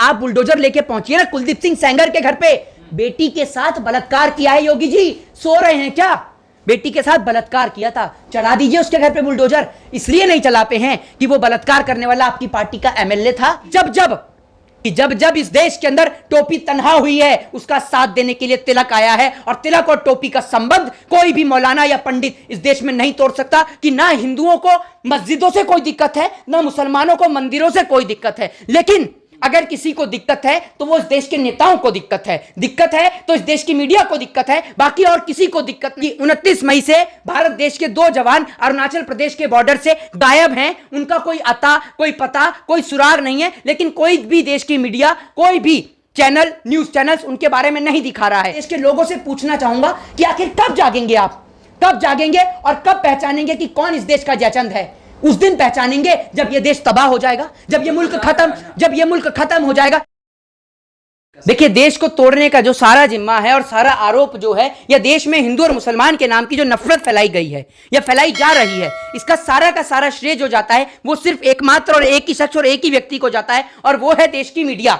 आप बुलडोजर लेके पहुंचिए ना कुलदीप सिंह सेंगर के घर पे। बेटी के साथ बलात्कार किया है योगी जी, सो रहे हैं क्या? बेटी के साथ बलात्कार किया था, चढ़ा दीजिए उसके घर पे बुलडोजर। इसलिए नहीं चलाते हैं कि वो बलात्कार करने वाला आपकी पार्टी का एमएलए था। जब इस देश के अंदर टोपी तन्हा हुई है, उसका साथ देने के लिए तिलक आया है। और तिलक और टोपी का संबंध कोई भी मौलाना या पंडित इस देश में नहीं तोड़ सकता कि ना हिंदुओं को मस्जिदों से कोई दिक्कत है, ना मुसलमानों को मंदिरों से कोई दिक्कत है। लेकिन अगर किसी को दिक्कत है तो वो इस देश के नेताओं को दिक्कत है तो इस देश की मीडिया को दिक्कत है, बाकी और किसी को दिक्कत नहीं। 29 मई से भारत देश के 2 जवान अरुणाचल प्रदेश के बॉर्डर से गायब हैं। उनका कोई अता, कोई पता, कोई सुराग नहीं है। लेकिन कोई भी देश की मीडिया, कोई भी चैनल, न्यूज चैनल्स उनके बारे में नहीं दिखा रहा है। देश के लोगों से पूछना चाहूंगा कि आखिर कब जागेंगे आप, कब जागेंगे और कब पहचानेंगे कि कौन इस देश का जयचंद है? उस दिन पहचानेंगे जब ये देश तबाह हो जाएगा, जब ये मुल्क खत्म हो जाएगा। देखिए, देश को तोड़ने का जो सारा जिम्मा है और सारा आरोप जो है, यह देश में हिंदू और मुसलमान के नाम की जो नफरत फैलाई गई है या फैलाई जा रही है, इसका सारा का सारा श्रेय जो जाता है वो सिर्फ एकमात्र और एक ही शख्स और एक ही व्यक्ति को जाता है, और वो है देश की मीडिया।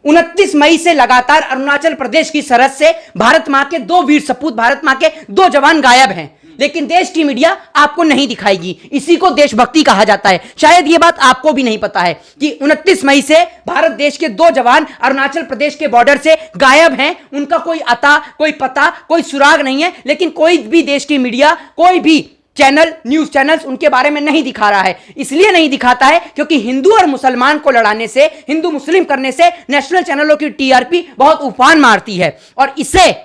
29 मई से लगातार अरुणाचल प्रदेश की सरहद से भारत मां के 2 वीर सपूत, भारत मां के 2 जवान गायब हैं। लेकिन देश की मीडिया आपको नहीं दिखाएगी। इसी को देशभक्ति कहा जाता है। शायद यह बात आपको भी नहीं पता है कि 29 मई से भारत देश के 2 जवान अरुणाचल प्रदेश के बॉर्डर से गायब हैं। उनका कोई अता, कोई पता, कोई सुराग नहीं है। लेकिन कोई भी देश की मीडिया, कोई भी चैनल, न्यूज चैनल्स उनके बारे में नहीं दिखा रहा है। इसलिए नहीं दिखाता है क्योंकि हिंदू और मुसलमान को लड़ाने से, हिंदू मुस्लिम करने से नेशनल चैनलों की टीआरपी बहुत उफान मारती है। और इसे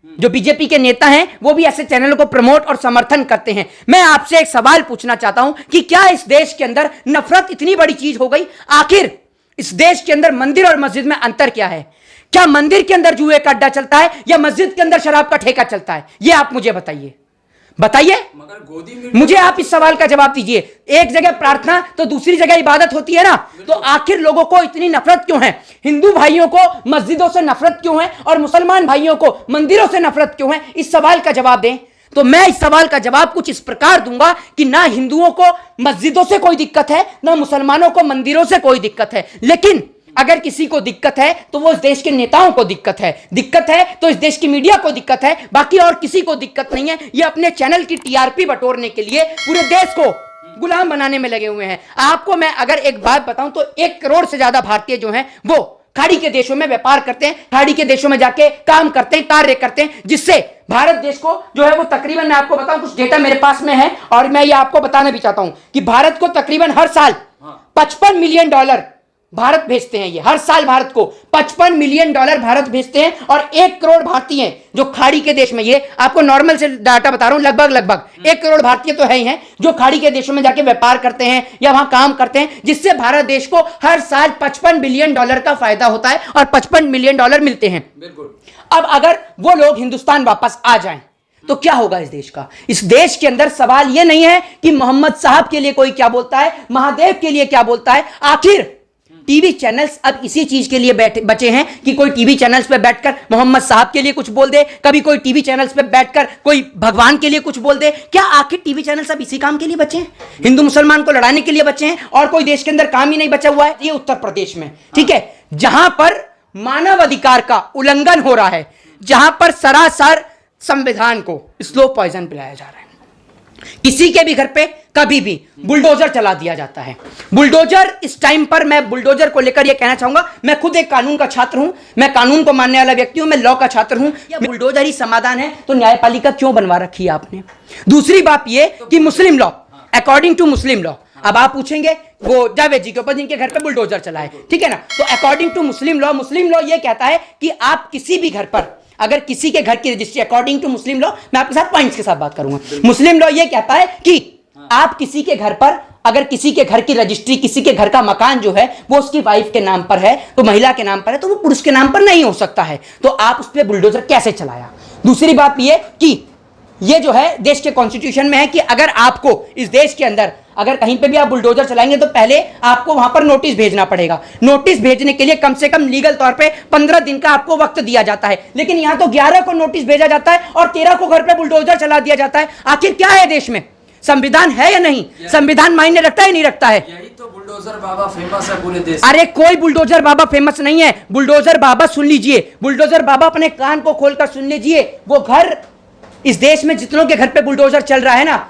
जो बीजेपी के नेता हैं वो भी ऐसे चैनलों को प्रमोट और समर्थन करते हैं। मैं आपसे एक सवाल पूछना चाहता हूं कि क्या इस देश के अंदर नफरत इतनी बड़ी चीज हो गई? आखिर इस देश के अंदर मंदिर और मस्जिद में अंतर क्या है? क्या मंदिर के अंदर जुए का अड्डा चलता है या मस्जिद के अंदर शराब का ठेका चलता है? यह आप मुझे बताइए, मुझे आप इस सवाल का जवाब दीजिए। एक जगह प्रार्थना तो दूसरी जगह इबादत होती है ना, तो आखिर लोगों को इतनी नफरत क्यों है? हिंदू भाइयों को मस्जिदों से नफरत क्यों है और मुसलमान भाइयों को मंदिरों से नफरत क्यों है? इस सवाल का जवाब दें। तो मैं इस सवाल का जवाब कुछ इस प्रकार दूंगा कि ना हिंदुओं को मस्जिदों से कोई दिक्कत है, ना मुसलमानों को मंदिरों से कोई दिक्कत है। लेकिन अगर किसी को दिक्कत है तो वो इस देश के नेताओं को दिक्कत है तो इस देश की मीडिया को दिक्कत है, बाकी और किसी को दिक्कत नहीं है। ये अपने चैनल की टीआरपी बटोरने के लिए पूरे देश को गुलाम बनाने में लगे हुए हैं। आपको मैं अगर एक बात बताऊं तो 1 करोड़ से ज्यादा भारतीय जो हैं वो खाड़ी के देशों में व्यापार करते हैं, खाड़ी के देशों में जाके काम करते हैं, कार्य करते हैं, जिससे भारत देश को जो है वो तकरीबन, मैं आपको बताऊं, कुछ डेटा मेरे पास में है और मैं ये आपको बताना भी चाहता हूं कि भारत को तकरीबन हर साल $55 मिलियन भारत भेजते हैं। ये हर साल भारत को $55 मिलियन भारत भेजते हैं। और 1 करोड़ भारतीय जो खाड़ी के देश में, ये आपको नॉर्मल से डाटा बता रहा हूं, लगभग 1 करोड़ भारतीय तो है ही हैं जो खाड़ी के देशों में जाके व्यापार करते हैं या वहां काम करते हैं, जिससे भारत देश को हर साल $55 मिलियन का फायदा होता है और $55 मिलियन मिलते हैं। अब अगर वो लोग हिंदुस्तान वापस आ जाएं तो क्या होगा इस देश का? इस देश के अंदर सवाल यह नहीं है कि मोहम्मद साहब के लिए कोई क्या बोलता है, महादेव के लिए क्या बोलता है। आखिर टीवी चैनल्स अब इसी चीज के लिए बचे हैं कि कोई टीवी चैनल्स पे बैठकर मोहम्मद साहब के लिए कुछ बोल दे, कभी कोई टीवी चैनल्स पे बैठकर कोई भगवान के लिए कुछ बोल दे। क्या आखिर टीवी चैनल्स अब इसी काम के लिए बचे हैं? हिंदू मुसलमान को लड़ाने के लिए बचे हैं और कोई देश के अंदर काम ही नहीं बचा हुआ है? ये उत्तर प्रदेश में, ठीक है, जहां पर मानव अधिकार का उल्लंघन हो रहा है, जहां पर सरासर संविधान को स्लो पॉइजन पिलाया जा रहा है। किसी के भी घर पे कभी भी बुलडोजर चला दिया जाता है। बुलडोजर इस टाइम पर, मैं बुलडोजर को लेकर यह कहना चाहूंगा, मैं खुद एक कानून का छात्र हूं, मैं कानून को मानने वाला व्यक्ति हूं, मैं लॉ का छात्र हूं। बुलडोजर ही समाधान है तो न्यायपालिका क्यों बनवा रखी है आपने? दूसरी बात यह कि Muslim law, according to Muslim law, अब आप पूछेंगे वो जावेद जी के ऊपर जिनके घर पे बुलडोजर चला है, ठीक है ना, तो अकॉर्डिंग टू मुस्लिम लॉ यह कहता है कि आप किसी भी घर पर, अगर किसी के घर की registry, according to Muslim law, मैं आपके साथ पॉइंट्स के साथ बात करूंगा, मुस्लिम लॉ यह कहता है कि आप किसी के घर पर, अगर किसी के घर की रजिस्ट्री, किसी के घर का मकान जो है वो उसकी वाइफ के नाम पर है, तो महिला के नाम पर है, तो वो पुरुष के नाम पर नहीं हो सकता है। तो आप उस पर बुलडोजर कैसे चलाया? दूसरी बात ये कि ये जो है देश के कॉन्स्टिट्यूशन में है कि अगर आपको इस देश के अंदर अगर कहीं पे भी आप बुलडोजर चलाएंगे तो पहले आपको वहां पर नोटिस भेजना पड़ेगा। नोटिस भेजने के लिए कम से कम लीगल तौर पे 15 दिन का आपको वक्त दिया जाता है, लेकिन यहां तो 11 को नोटिस भेजा जाता है और 13 को घर पे बुलडोजर चला दिया जाता है। आखिर क्या है देश में? संविधान है या नहीं? संविधान मायने रखता है नहीं रखता है? बुलडोजर बाबा फेमस है पूरे देश। अरे कोई बुलडोजर बाबा फेमस नहीं है। बुलडोजर बाबा सुन लीजिए, बुलडोजर बाबा अपने कान को खोलकर सुन लीजिए। वो घर, इस देश में जितनों के घर पे बुलडोजर चल रहा है ना,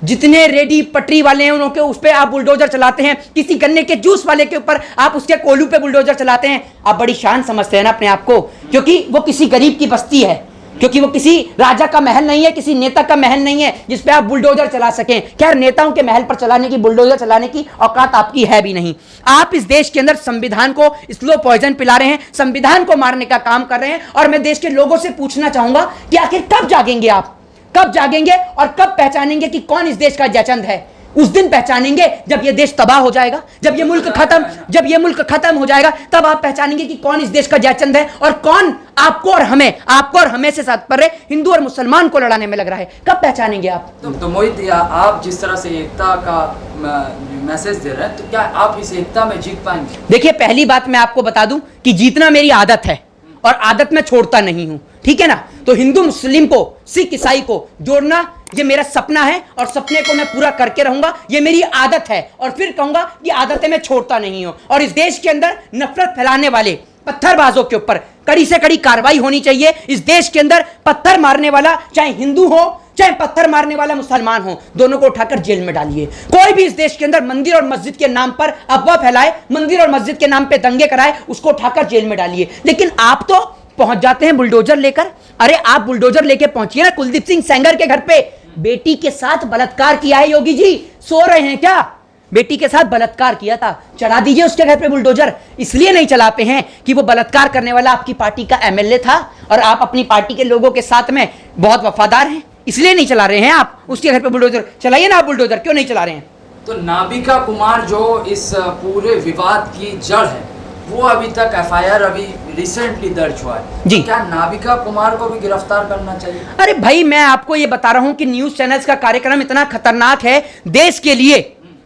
जितने रेडी पटरी वाले हैं उनके उस पे आप बुलडोजर चलाते हैं, किसी गन्ने के जूस वाले के ऊपर आप उसके कोलू पे बुलडोजर चलाते हैं, आप बड़ी शान समझते हैं ना अपने आप को, क्योंकि वो किसी गरीब की बस्ती है, क्योंकि वो किसी राजा का महल नहीं है, किसी नेता का महल नहीं है जिस पे आप बुलडोजर चला सकें। खैर, नेताओं के महल पर चलाने की, बुलडोजर चलाने की औकात आपकी है भी नहीं। आप इस देश के अंदर संविधान को स्लो पॉइजन पिला रहे हैं, संविधान को मारने का काम कर रहे हैं। और मैं देश के लोगों से पूछना चाहूंगा कि आखिर कब जागेंगे आप, कब जागेंगे और कब पहचानेंगे कि कौन इस देश का जयचंद है? उस दिन पहचानेंगे जब ये देश तबाह हो जाएगा, जब ये मुल्क खत्म हो जाएगा, तब आप पहचानेंगे कि कौन इस देश का जयचंद है और कौन आपको और हमें से तात्पर्य हिंदू और मुसलमान को लड़ाने में लग रहा है। कब पहचानेंगे आप? तो मोहित, आप जिस तरह से एकता का मैसेज दे रहे हैं, तो क्या आप इस एकता में जीत पाएंगे? देखिए, पहली बात मैं आपको बता दूं कि जीतना मेरी आदत है और आदत में छोड़ता नहीं हूं, ठीक है ना। तो हिंदू मुस्लिम को, सिख ईसाई को जोड़ना ये मेरा सपना है और सपने को मैं पूरा करके रहूंगा, ये मेरी आदत है। और फिर कहूंगा कि आदतें मैं छोड़ता नहीं हूं। और इस देश के अंदर नफरत फैलाने वाले पत्थरबाजों के ऊपर कड़ी से कड़ी कार्रवाई होनी चाहिए। इस देश के अंदर पत्थर मारने वाला चाहे हिंदू हो, चाहे पत्थर मारने वाला मुसलमान हो, दोनों को उठाकर जेल में डालिए। कोई भी इस देश के अंदर मंदिर और मस्जिद के नाम पर अफवाह फैलाए, मंदिर और मस्जिद के नाम पे दंगे कराए, उसको उठाकर जेल में डालिए। लेकिन आप तो पहुंच जाते हैं बुलडोजर लेकर। अरे आप बुलडोजर लेके पहुंचिए ना कुलदीप सिंह सेंगर के घर पे। बेटी के साथ बलात्कार किया है योगी जी, सो रहे हैं क्या? बेटी के साथ बलात्कार किया था, चढ़ा दीजिए उसके घर पे बुलडोजर। इसलिए नहीं चलाते हैं कि वो बलात्कार करने वाला आपकी पार्टी का एमएलए था और आप अपनी पार्टी के लोगों के साथ में बहुत वफादार हैं, इसलिए नहीं चला रहे हैं आप उसके घर पे बुलडोजर। चलाइए ना आप बुलडोजर, क्यों नहीं चला रहे हैं? तो नाबिका कुमार जो इस पूरे विवाद की जड़ है, वो अभी तक एफआईआर अभी रिसेंटली दर्ज हुआ है जी। क्या नाबिका कुमार को भी गिरफ्तार करना चाहिए? अरे भाई, मैं आपको ये बता रहा हूं कि न्यूज चैनल्स का कार्यक्रम इतना खतरनाक है देश के लिए।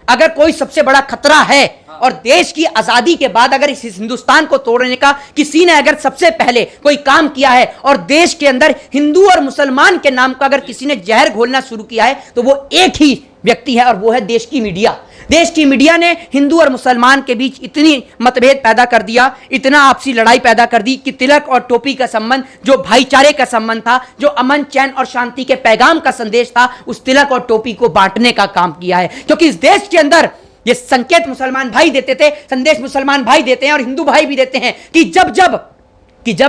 अगर कोई सबसे बड़ा खतरा है और देश की आजादी के बाद अगर इस हिंदुस्तान को तोड़ने का किसी ने अगर सबसे पहले कोई काम किया है और देश के अंदर हिंदू और मुसलमान के नाम का अगर किसी ने जहर घोलना शुरू किया है, तो वो एक ही व्यक्ति है और वो है देश की मीडिया। देश की मीडिया ने हिंदू और मुसलमान के बीच इतनी मतभेद पैदा कर दिया, इतना आपसी लड़ाई पैदा कर दी कि तिलक और टोपी का संबंध, जो भाईचारे का संबंध था, जो अमन चैन और शांति के पैगाम का संदेश था, उस तिलक और टोपी को बांटने का काम किया है। क्योंकि इस देश के अंदर ये संकेत मुसलमान भाई देते थे, संदेश मुसलमान भाई देते हैं और हिंदू भाई भी देते हैं कि जब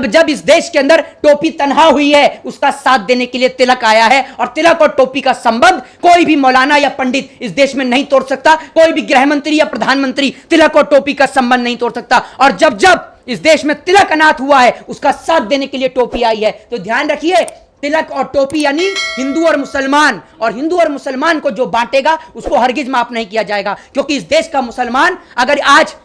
जब इस देश के अंदर टोपी तन्हा हुई है, उसका साथ देने के लिए तिलक आया है। और तिलक और टोपी का संबंध कोई भी मौलाना या पंडित इस देश में नहीं तोड़ सकता, कोई भी गृह मंत्री या प्रधानमंत्री तिलक और टोपी का संबंध नहीं तोड़ सकता। और जब जब इस देश में तिलक अनाथ हुआ है, उसका साथ देने के लिए टोपी आई है। तो ध्यान रखिए, तिलक और टोपी यानी हिंदू और मुसलमान, और हिंदू और मुसलमान को जो बांटेगा उसको हरगिज माफ नहीं किया जाएगा। क्योंकि इस देश का मुसलमान, अगर आज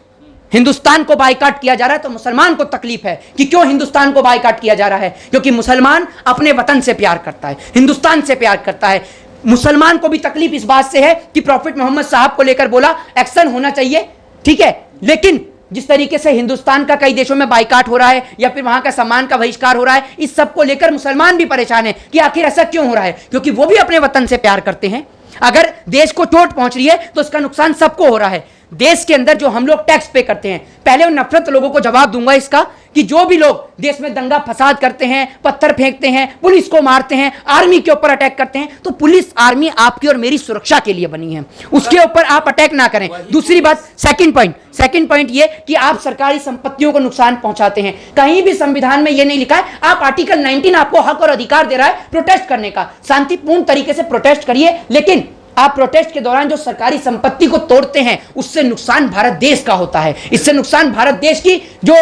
हिंदुस्तान को बायकाट किया जा रहा है तो मुसलमान को तकलीफ है कि क्यों हिंदुस्तान को बायकाट किया जा रहा है। क्योंकि मुसलमान अपने वतन से प्यार करता है, हिंदुस्तान से प्यार करता है। मुसलमान को भी तकलीफ इस बात से है कि प्रॉफिट मोहम्मद साहब को लेकर बोला एक्शन होना चाहिए, ठीक है, लेकिन जिस तरीके से हिंदुस्तान का कई देशों में बायकाट हो रहा है या फिर वहां का सामान का बहिष्कार हो रहा है, इस सब को लेकर मुसलमान भी परेशान है कि आखिर ऐसा क्यों हो रहा है। क्योंकि वो भी अपने वतन से प्यार करते हैं। अगर देश को चोट पहुंच रही है तो उसका नुकसान सबको हो रहा है। देश के अंदर जो हम लोग टैक्स पे करते हैं, पहले उन नफरत लोगों को जवाब दूंगा इसका कि जो भी लोग देश में दंगा फसाद करते हैं, पत्थर फेंकते हैं, पुलिस को मारते हैं, आर्मी के ऊपर अटैक करते हैं, तो पुलिस आर्मी आपकी और मेरी सुरक्षा के लिए बनी है, उसके ऊपर आप अटैक ना करें। दूसरी बात, सेकंड पॉइंट ये कि आप सरकारी संपत्तियों को नुकसान पहुंचाते हैं। कहीं भी संविधान में ये नहीं लिखा है। आप आर्टिकल 19 आपको हक और अधिकार दे रहा है प्रोटेस्ट करने का, शांतिपूर्ण तरीके से प्रोटेस्ट करिए, लेकिन आप प्रोटेस्ट के दौरान जो सरकारी संपत्ति को तोड़ते हैं उससे नुकसान भारत देश का होता है। इससे नुकसान भारत देश की जो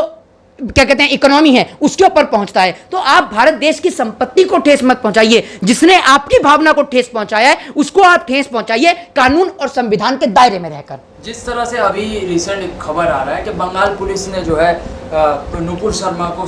क्या कहते हैं इकोनॉमी है उसके ऊपर पहुंचता है। तो आप भारत देश की संपत्ति को ठेस मत पहुंचाइए। जिसने आपकी भावना को ठेस पहुंचाया है उसको आप ठेस पहुंचाइए कानून और संविधान के दायरे में रहकर। जिस तरह से अभी रिसेंट खबर आ रहा है कि बंगाल पुलिस ने जो है नुपुर शर्मा को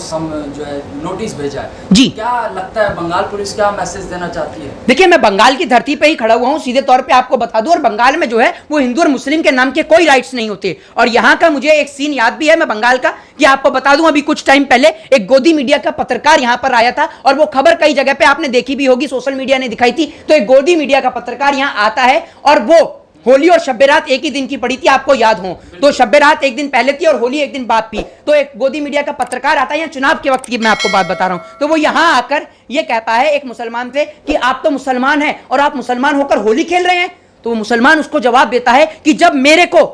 जो है नोटिस भेजा है जी, क्या लगता है बंगाल पुलिस क्या मैसेज देना चाहती है? देखिए, मैं बंगाल की धरती पे ही खड़ा हुआ हूं, सीधे तौर पे आपको बता दूं, और बंगाल में जो है वो हिंदू और मुस्लिम के नाम के कोई राइट्स नहीं होते। और यहाँ का मुझे एक सीन याद भी है, मैं बंगाल का, कि आपको बता दूं, अभी कुछ टाइम पहले एक गोदी मीडिया का पत्रकार यहाँ पर आया था और वो खबर कई जगह पे आपने देखी भी होगी, सोशल मीडिया ने दिखाई थी। तो एक गोदी मीडिया का पत्रकार यहाँ आता है और वो होली और शब रात एक ही दिन की पड़ी थी, आपको याद हो तो शब रात एक दिन पहले थी और होली एक दिन बाद थी। तो एक गोदी मीडिया का पत्रकार आता है, चुनाव के वक्त की मैं आपको बात बता रहा हूं, तो वो यहां आकर ये कहता है एक मुसलमान से कि आप तो मुसलमान हैं और आप मुसलमान होकर होली खेल रहे हैं। तो वो मुसलमान उसको जवाब देता है कि जब मेरे को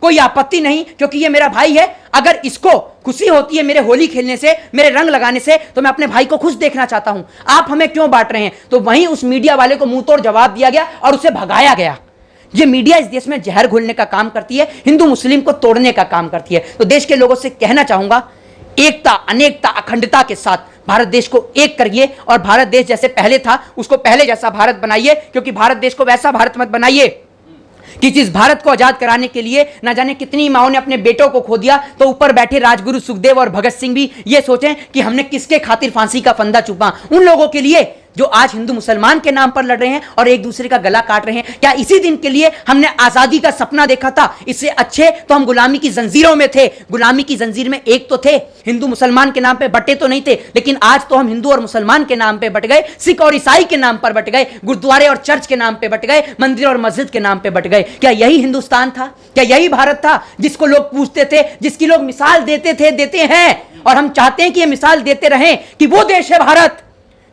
कोई आपत्ति नहीं, क्योंकि ये मेरा भाई है, अगर इसको खुशी होती है मेरे होली खेलने से, मेरे रंग लगाने से, तो मैं अपने भाई को खुश देखना चाहता हूं, आप हमें क्यों बांट रहे हैं। तो वहीं उस मीडिया वाले को मुंह तोड़ जवाब दिया गया और उसे भगाया गया। ये मीडिया इस देश में जहर घोलने का काम करती है, हिंदू मुस्लिम को तोड़ने का काम करती है। तो देश के लोगों से कहना चाहूंगा, एकता, अनेकता, अखंडता के साथ भारत देश को एक करिए और भारत देश जैसे पहले था उसको पहले जैसा भारत बनाइए, क्योंकि भारत देश को वैसा भारत मत बनाइए कि जिस भारत को आजाद कराने के लिए ना जाने कितनी माओं ने अपने बेटों को खो दिया, तो ऊपर बैठे राजगुरु सुखदेव और भगत सिंह भी ये सोचें कि हमने किसके खातिर फांसी का फंदा चुपा। उन लोगों के लिए जो आज हिंदू मुसलमान के नाम पर लड़ रहे हैं और एक दूसरे का गला काट रहे हैं। क्या इसी दिन के लिए हमने आजादी का सपना देखा था? इससे अच्छे तो हम गुलामी की जंजीरों में थे। गुलामी की जंजीर में एक तो थे, हिंदू मुसलमान के नाम पे बटे तो नहीं थे, लेकिन आज तो हम हिंदू और मुसलमान के नाम पे बट गए, सिख और ईसाई के नाम पर बट गए, गुरुद्वारे और चर्च के नाम पे बट गए, मंदिर और मस्जिद के नाम पे बट गए। क्या यही हिंदुस्तान था? क्या यही भारत था जिसको लोग पूछते थे, जिसकी लोग मिसाल देते थे, देते हैं, और हम चाहते हैं कि ये मिसाल देते रहें कि वो देश है भारत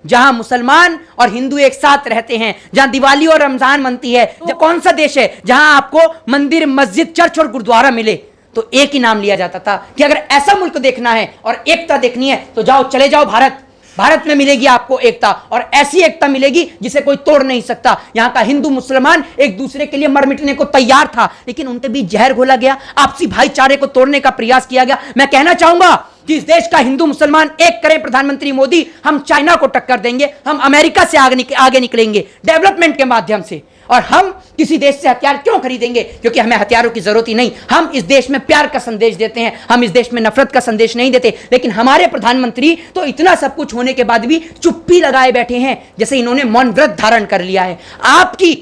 जहां मुसलमान और हिंदू एक साथ रहते हैं, जहां दिवाली और रमजान मनती है। कौन सा देश है जहां आपको मंदिर, मस्जिद, चर्च और गुरुद्वारा मिले? तो एक ही नाम लिया जाता था कि अगर ऐसा मुल्क देखना है और एकता देखनी है तो जाओ, चले जाओ भारत। भारत में मिलेगी आपको एकता, और ऐसी एकता मिलेगी जिसे कोई तोड़ नहीं सकता। यहां का हिंदू मुसलमान एक दूसरे के लिए मर मिटने को तैयार था, लेकिन उनके बीच जहर घोला गया, आपसी भाईचारे को तोड़ने का प्रयास किया गया। मैं कहना चाहूंगा कि इस देश का हिंदू मुसलमान एक करें प्रधानमंत्री मोदी, हम चाइना को टक्कर देंगे, हम अमेरिका से आगे निकलेंगे डेवलपमेंट के माध्यम से। और हम किसी देश से हथियार क्यों खरीदेंगे? क्योंकि हमें हथियारों की जरूरत ही नहीं। हम इस देश में प्यार का संदेश देते हैं, हम इस देश में नफरत का संदेश नहीं देते। लेकिन हमारे प्रधानमंत्री तो इतना सब कुछ होने के बाद भी चुप्पी लगाए बैठे हैं, जैसे इन्होंने मौन व्रत धारण कर लिया है। आपकी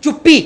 चुप्पी,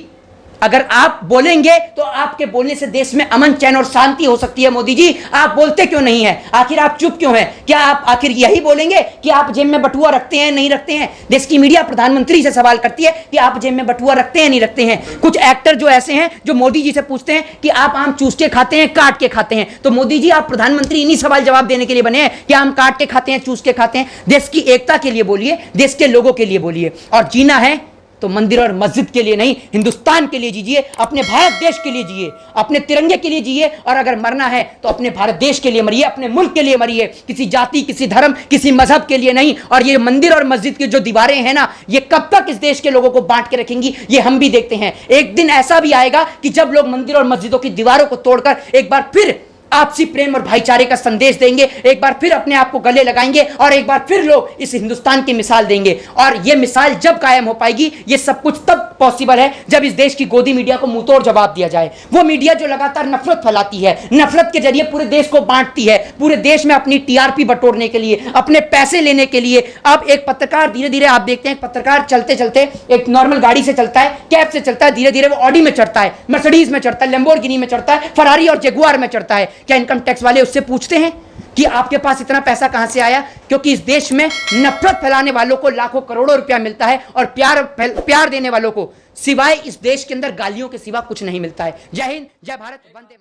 अगर आप बोलेंगे तो आपके बोलने से देश में अमन, चैन और शांति हो सकती है। मोदी जी, आप बोलते क्यों नहीं है? आखिर आप चुप क्यों हैं? क्या आप आखिर यही बोलेंगे कि आप जेब में बटुआ रखते हैं, नहीं रखते हैं? देश की मीडिया प्रधानमंत्री से सवाल करती है कि आप जेब में बटुआ रखते हैं, नहीं रखते हैं। कुछ एक्टर जो ऐसे हैं जो मोदी जी से पूछते हैं कि आप आम चूस के खाते हैं, काट के खाते हैं? तो मोदी जी, आप प्रधानमंत्री इन्हीं सवाल जवाब देने के लिए बने हैं कि आम काट के खाते हैं, चूस के खाते हैं? देश की एकता के लिए बोलिए, देश के लोगों के लिए बोलिए। और जीना है तो मंदिर और मस्जिद के लिए नहीं, हिंदुस्तान के लिए जीजिए, अपने भारत देश के लिए जिए, अपने तिरंगे के लिए जिए। और अगर मरना है तो अपने भारत देश के लिए मरिए, अपने मुल्क के लिए मरिए, किसी जाति, किसी धर्म, किसी मजहब के लिए नहीं। और ये मंदिर और मस्जिद की जो दीवारें हैं ना, ये कब तक इस देश के लोगों को बांट के रखेंगी, ये हम भी देखते हैं। एक दिन ऐसा भी आएगा कि जब लोग मंदिर और मस्जिदों की दीवारों को तोड़कर एक बार फिर आपसी प्रेम और भाईचारे का संदेश देंगे, एक बार फिर अपने आप को गले लगाएंगे और एक बार फिर लोग इस हिंदुस्तान की मिसाल देंगे। और ये मिसाल जब कायम हो पाएगी, ये सब कुछ तब पॉसिबल है जब इस देश की गोदी मीडिया को मुंहतोड़ जवाब दिया जाए। वो मीडिया जो लगातार नफरत फैलाती है, नफरत के जरिए पूरे देश को बांटती है, पूरे देश में अपनी टीआरपी बटोरने के लिए, अपने पैसे लेने के लिए। अब एक पत्रकार, धीरे धीरे आप देखते हैं, पत्रकार चलते चलते एक नॉर्मल गाड़ी से चलता है, कैब से चलता है, धीरे धीरे वो ऑडी में चढ़ता है, मर्सिडीज में चढ़ता है, लैम्बोर्गिनी में चढ़ता है, फरारी और जगुआर में चढ़ता है। क्या इनकम टैक्स वाले उससे पूछते हैं कि आपके पास इतना पैसा कहां से आया? क्योंकि इस देश में नफरत फैलाने वालों को लाखों करोड़ों रुपया मिलता है और प्यार देने वालों को सिवाय इस देश के अंदर गालियों के सिवा कुछ नहीं मिलता है। जय हिंद, जय भारत, वंदे मातरम।